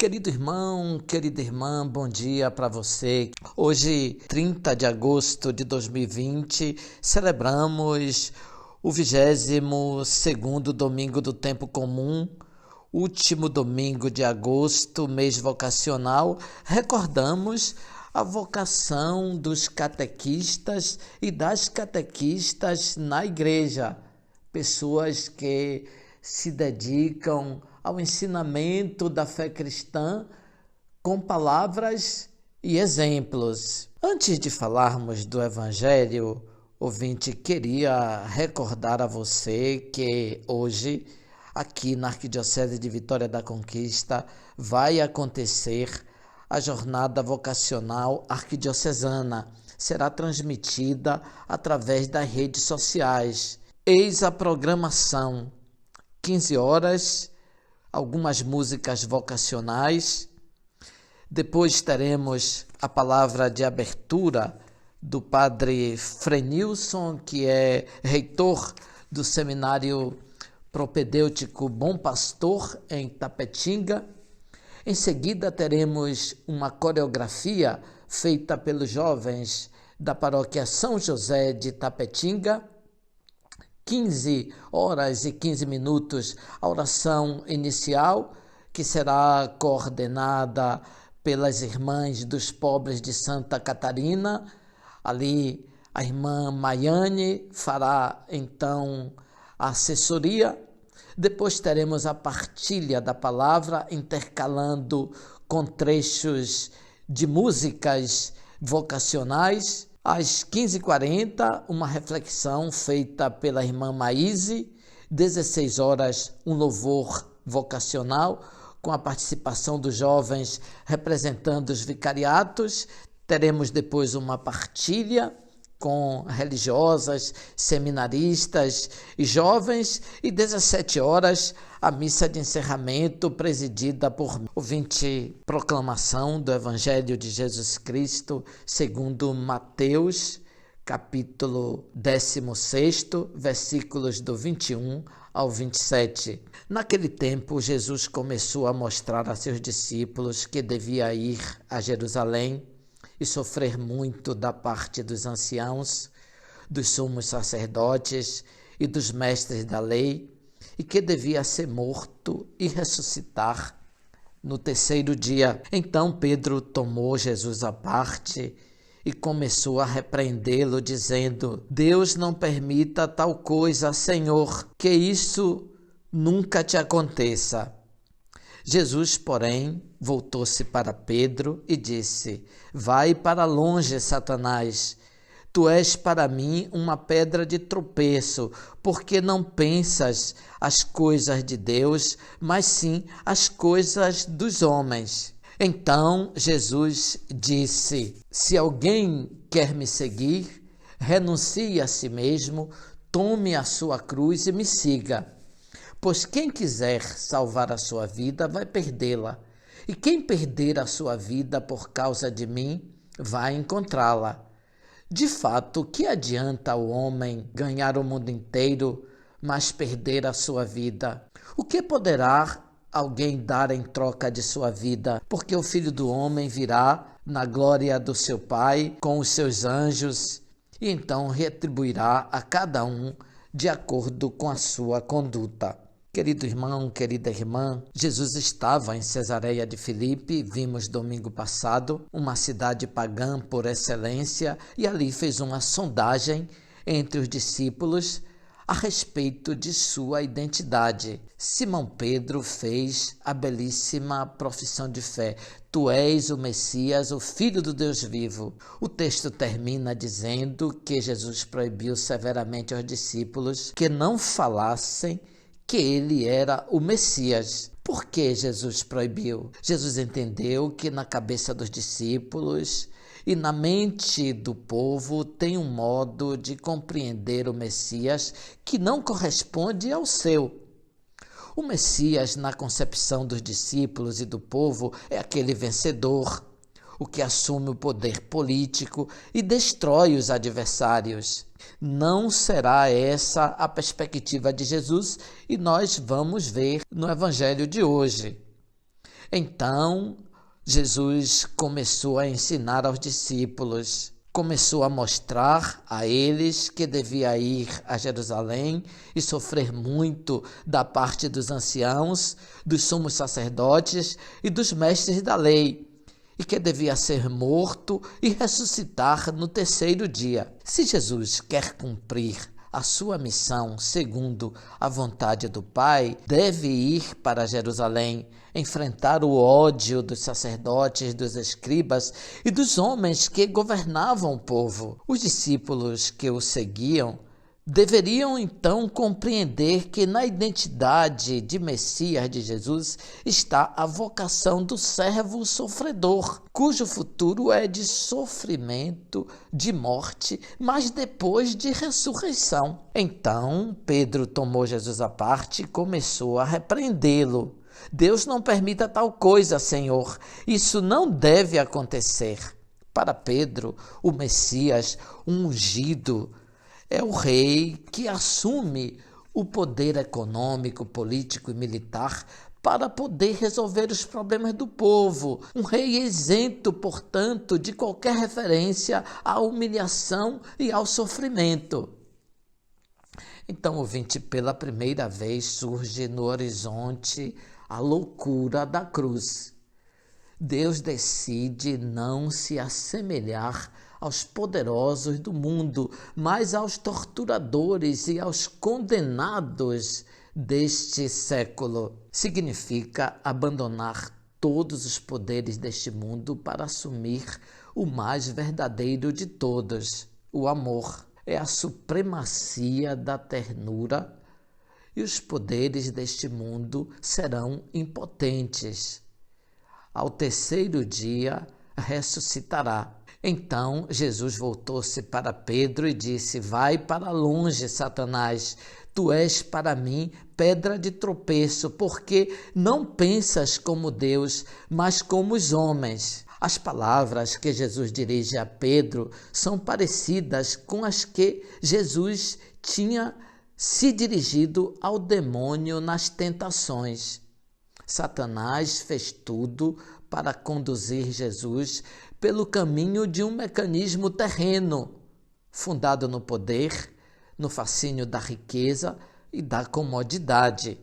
Querido irmão, querida irmã, bom dia para você. Hoje, 30 de agosto de 2020, celebramos o 22º domingo do tempo comum, último domingo de agosto, mês vocacional. Recordamos a vocação dos catequistas e das catequistas na igreja, pessoas que se dedicam ao ensinamento da fé cristã com palavras e exemplos. Antes de falarmos do Evangelho, ouvinte, queria recordar a você que hoje, aqui na Arquidiocese de Vitória da Conquista, vai acontecer a jornada vocacional arquidiocesana. Será transmitida através das redes sociais. Eis a programação: 15 horas, algumas músicas vocacionais. Depois teremos a palavra de abertura do padre Frenilson, que é reitor do Seminário Propedêutico Bom Pastor, em Tapetinga. Em seguida teremos uma coreografia feita pelos jovens da paróquia São José de Tapetinga. 15 horas e 15 minutos, a oração inicial, que será coordenada pelas irmãs dos pobres de Santa Catarina. Ali a irmã Maiane fará então a assessoria. Depois teremos a partilha da palavra, intercalando com trechos de músicas vocacionais. Às 15h40, uma reflexão feita pela irmã Maíse. 16 horas, um louvor vocacional, com a participação dos jovens representando os vicariatos. Teremos depois uma partilha com religiosas, seminaristas e jovens, e 17 horas, a missa de encerramento presidida por ouvinte, proclamação do Evangelho de Jesus Cristo segundo Mateus, capítulo 16, versículos do 21 ao 27. Naquele tempo, Jesus começou a mostrar a seus discípulos que devia ir a Jerusalém e sofrer muito da parte dos anciãos, dos sumos sacerdotes e dos mestres da lei, e que devia ser morto e ressuscitar no terceiro dia. Então Pedro tomou Jesus à parte e começou a repreendê-lo, dizendo: Deus não permita tal coisa, Senhor, que isso nunca te aconteça. Jesus, porém, voltou-se para Pedro e disse: Vai para longe, Satanás. Tu és para mim uma pedra de tropeço, porque não pensas as coisas de Deus, mas sim as coisas dos homens. Então Jesus disse: Se alguém quer me seguir, renuncie a si mesmo, tome a sua cruz e me siga. Pois quem quiser salvar a sua vida vai perdê-la, e quem perder a sua vida por causa de mim vai encontrá-la. De fato, que adianta o homem ganhar o mundo inteiro, mas perder a sua vida? O que poderá alguém dar em troca de sua vida? Porque o Filho do Homem virá na glória do seu Pai com os seus anjos, e então retribuirá a cada um de acordo com a sua conduta. Querido irmão, querida irmã, Jesus estava em Cesareia de Filipe, vimos domingo passado, uma cidade pagã por excelência, e ali fez uma sondagem entre os discípulos a respeito de sua identidade. Simão Pedro fez a belíssima profissão de fé: Tu és o Messias, o Filho do Deus vivo. O texto termina dizendo que Jesus proibiu severamente aos discípulos que não falassem que ele era o Messias. Por que Jesus proibiu? Jesus entendeu que na cabeça dos discípulos e na mente do povo tem um modo de compreender o Messias que não corresponde ao seu. O Messias, na concepção dos discípulos e do povo, é aquele vencedor, o que assume o poder político e destrói os adversários. Não será essa a perspectiva de Jesus, e nós vamos ver no Evangelho de hoje. Então, Jesus começou a ensinar aos discípulos, começou a mostrar a eles que devia ir a Jerusalém e sofrer muito da parte dos anciãos, dos sumos sacerdotes e dos mestres da lei, e que devia ser morto e ressuscitar no terceiro dia. Se Jesus quer cumprir a sua missão segundo a vontade do Pai, deve ir para Jerusalém, enfrentar o ódio dos sacerdotes, dos escribas e dos homens que governavam o povo. Os discípulos que o seguiam deveriam então compreender que na identidade de Messias de Jesus está a vocação do servo sofredor, cujo futuro é de sofrimento, de morte, mas depois de ressurreição. Então Pedro tomou Jesus à parte e começou a repreendê-lo. Deus não permita tal coisa, Senhor. Isso não deve acontecer. Para Pedro, o Messias, o ungido, é o rei que assume o poder econômico, político e militar para poder resolver os problemas do povo. Um rei isento, portanto, de qualquer referência à humilhação e ao sofrimento. Então, ouvinte, pela primeira vez surge no horizonte a loucura da cruz. Deus decide não se assemelhar aos poderosos do mundo, mas aos torturadores e aos condenados deste século. Significa abandonar todos os poderes deste mundo para assumir o mais verdadeiro de todos, o amor. É a supremacia da ternura e os poderes deste mundo serão impotentes. Ao terceiro dia ressuscitará. Então Jesus voltou-se para Pedro e disse: vai para longe, Satanás, tu és para mim pedra de tropeço, porque não pensas como Deus, mas como os homens. As palavras que Jesus dirige a Pedro são parecidas com as que Jesus tinha se dirigido ao demônio nas tentações. Satanás fez tudo para conduzir Jesus pelo caminho de um mecanismo terreno, fundado no poder, no fascínio da riqueza e da comodidade.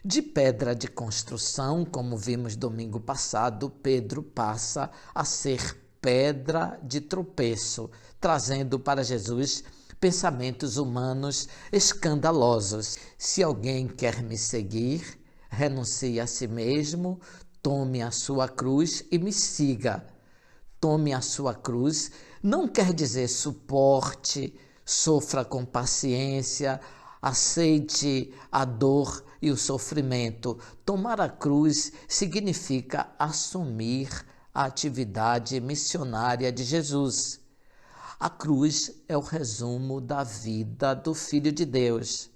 De pedra de construção, como vimos domingo passado, Pedro passa a ser pedra de tropeço, trazendo para Jesus pensamentos humanos escandalosos. Se alguém quer me seguir, renuncie a si mesmo, tome a sua cruz e me siga. Tome a sua cruz não quer dizer suporte, sofra com paciência, aceite a dor e o sofrimento. Tomar a cruz significa assumir a atividade missionária de Jesus. A cruz é o resumo da vida do Filho de Deus.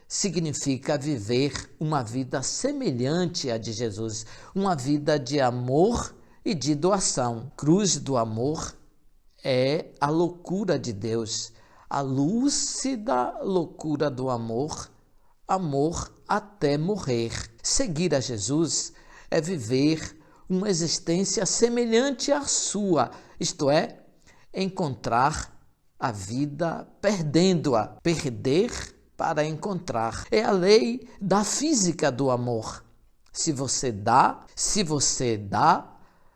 Significa viver uma vida semelhante à de Jesus, uma vida de amor e de doação. Cruz do amor é a loucura de Deus, a lúcida loucura do amor, amor até morrer. Seguir a Jesus é viver uma existência semelhante à sua, isto é, encontrar a vida perdendo-a, perder para encontrar. É a lei da física do amor. Se você dá,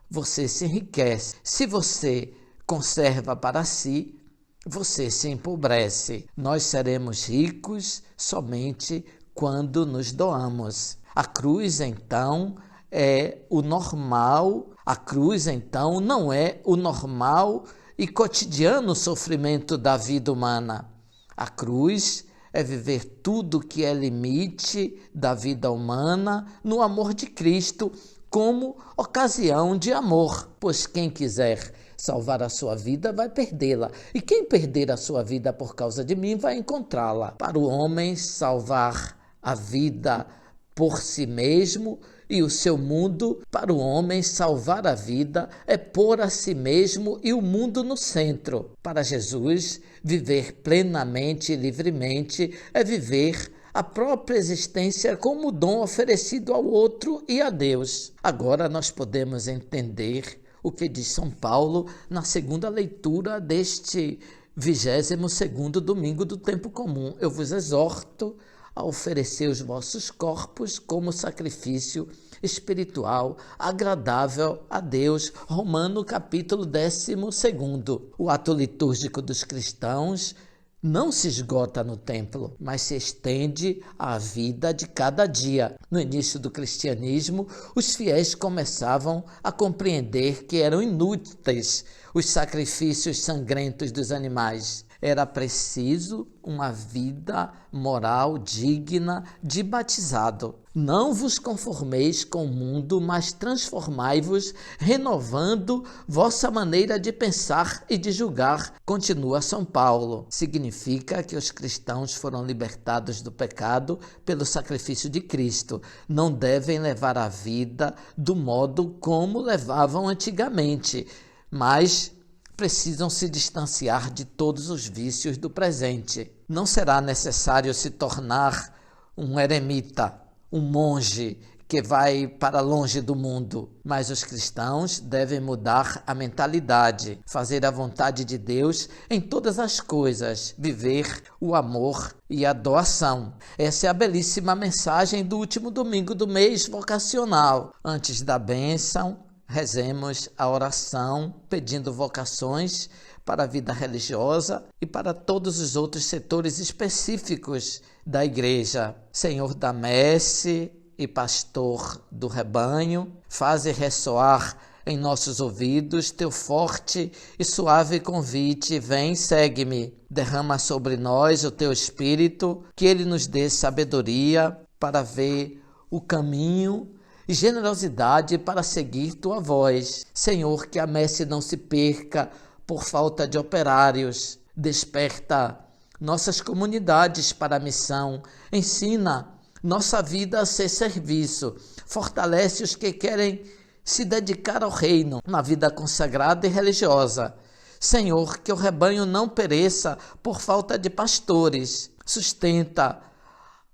você se enriquece. Se você conserva para si, você se empobrece. Nós seremos ricos somente quando nos doamos. A cruz, então, é o normal. A cruz, então, não é o normal e cotidiano sofrimento da vida humana. A cruz é viver tudo que é limite da vida humana no amor de Cristo como ocasião de amor, pois quem quiser salvar a sua vida vai perdê-la, e quem perder a sua vida por causa de mim vai encontrá-la. Para o homem salvar a vida por si mesmo e o seu mundo, para o homem salvar a vida é pôr a si mesmo e o mundo no centro. Para Jesus, viver plenamente e livremente é viver a própria existência como dom oferecido ao outro e a Deus. Agora nós podemos entender o que diz São Paulo na segunda leitura deste 22º domingo do tempo comum. Eu vos exorto a oferecer os vossos corpos como sacrifício espiritual agradável a Deus. Romano capítulo 12º. O ato litúrgico dos cristãos não se esgota no templo, mas se estende à vida de cada dia. No início do cristianismo, os fiéis começavam a compreender que eram inúteis os sacrifícios sangrentos dos animais. Era preciso uma vida moral digna de batizado. Não vos conformeis com o mundo, mas transformai-vos, renovando vossa maneira de pensar e de julgar, continua São Paulo. Significa que os cristãos foram libertados do pecado pelo sacrifício de Cristo. Não devem levar a vida do modo como levavam antigamente, mas precisam se distanciar de todos os vícios do presente. Não será necessário se tornar um eremita, um monge que vai para longe do mundo, mas os cristãos devem mudar a mentalidade, fazer a vontade de Deus em todas as coisas, viver o amor e a doação. Essa é a belíssima mensagem do último domingo do mês vocacional. Antes da bênção, rezemos a oração pedindo vocações para a vida religiosa e para todos os outros setores específicos da igreja. Senhor da messe e pastor do rebanho, faze ressoar em nossos ouvidos teu forte e suave convite: vem, segue-me. Derrama sobre nós o teu Espírito, que ele nos dê sabedoria para ver o caminho e generosidade para seguir tua voz. Senhor, que a messe não se perca por falta de operários. Desperta nossas comunidades para a missão. Ensina nossa vida a ser serviço. Fortalece os que querem se dedicar ao reino na vida consagrada e religiosa. Senhor, que o rebanho não pereça por falta de pastores. Sustenta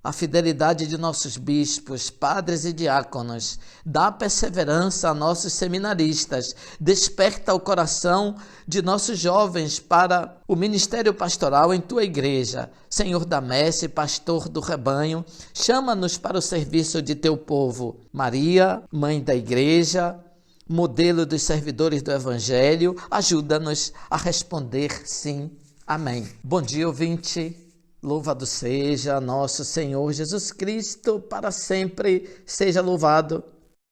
a fidelidade de nossos bispos, padres e diáconos. Dá perseverança a nossos seminaristas. Desperta o coração de nossos jovens para o ministério pastoral em tua igreja. Senhor da messe, pastor do rebanho, chama-nos para o serviço de teu povo. Maria, mãe da igreja, modelo dos servidores do evangelho, ajuda-nos a responder sim. Amém. Bom dia, ouvinte. Louvado seja nosso Senhor Jesus Cristo, para sempre seja louvado.